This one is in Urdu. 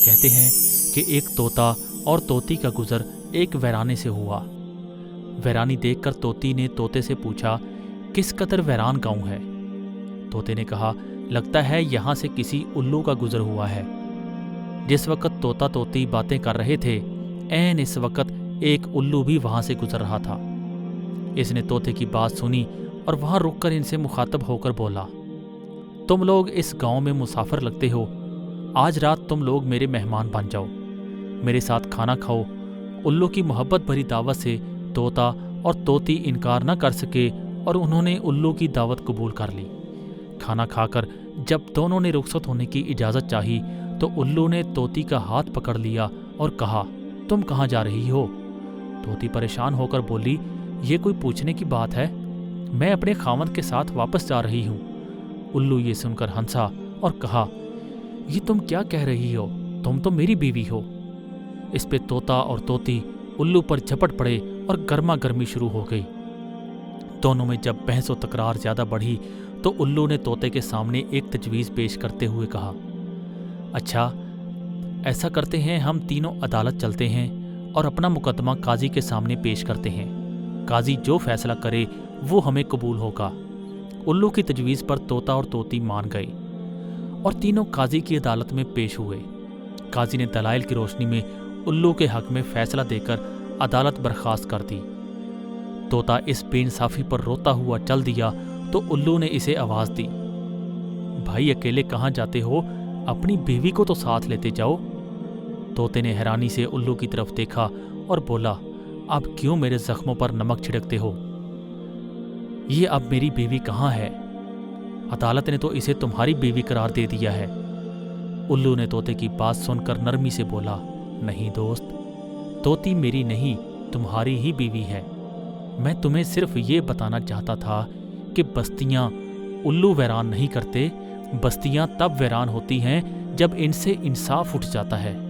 کہتے ہیں کہ ایک طوطا اور طوطی کا گزر ایک ویرانے سے ہوا۔ ویرانی دیکھ کر طوطی نے طوطے سے پوچھا، کس قدر ویران گاؤں ہے؟ طوطے نے کہا، لگتا ہے یہاں سے کسی الو کا گزر ہوا ہے۔ جس وقت طوطا طوطی باتیں کر رہے تھے، عین اس وقت ایک الو بھی وہاں سے گزر رہا تھا۔ اس نے طوطے کی بات سنی اور وہاں رک کر ان سے مخاطب ہو کر بولا، تم لوگ اس گاؤں میں مسافر لگتے ہو، آج رات تم لوگ میرے مہمان بن جاؤ، میرے ساتھ کھانا کھاؤ۔ الو کی محبت بھری دعوت سے طوطا اور طوطی انکار نہ کر سکے اور انہوں نے الو کی دعوت قبول کر لی۔ کھانا کھا کر جب دونوں نے رخصت ہونے کی اجازت چاہی تو الو نے طوطی کا ہاتھ پکڑ لیا اور کہا، تم کہاں جا رہی ہو؟ طوطی پریشان ہو کر بولی، یہ کوئی پوچھنے کی بات ہے؟ میں اپنے خاوند کے ساتھ واپس جا رہی ہوں۔ الو یہ سن کر ہنسا اور کہا، یہ تم کیا کہہ رہی ہو؟ تم تو میری بیوی ہو۔ اس پہ طوطا اور طوطی الو پر جھپٹ پڑے اور گرما گرمی شروع ہو گئی۔ دونوں میں جب بحث و تکرار زیادہ بڑھی تو الو نے طوطے کے سامنے ایک تجویز پیش کرتے ہوئے کہا، اچھا ایسا کرتے ہیں، ہم تینوں عدالت چلتے ہیں اور اپنا مقدمہ قاضی کے سامنے پیش کرتے ہیں، قاضی جو فیصلہ کرے وہ ہمیں قبول ہوگا۔ الو کی تجویز پر طوطا اور طوطی مان گئے اور تینوں قاضی کی عدالت میں پیش ہوئے۔ قاضی نے دلائل کی روشنی میں الو کے حق میں فیصلہ دے کر عدالت برخاست کر دی۔ طوطا اس بے انصافی پر روتا ہوا چل دیا تو الو نے اسے آواز دی، بھائی اکیلے کہاں جاتے ہو؟ اپنی بیوی کو تو ساتھ لیتے جاؤ۔ طوطے نے حیرانی سے الو کی طرف دیکھا اور بولا، اب کیوں میرے زخموں پر نمک چھڑکتے ہو؟ یہ اب میری بیوی کہاں ہے؟ عدالت نے تو اسے تمہاری بیوی قرار دے دیا ہے۔ الو نے طوطے کی بات سن کر نرمی سے بولا، نہیں دوست، طوطی میری نہیں تمہاری ہی بیوی ہے۔ میں تمہیں صرف یہ بتانا چاہتا تھا کہ بستیاں الو ویران نہیں کرتے، بستیاں تب ویران ہوتی ہیں جب ان سے انصاف اٹھ جاتا ہے۔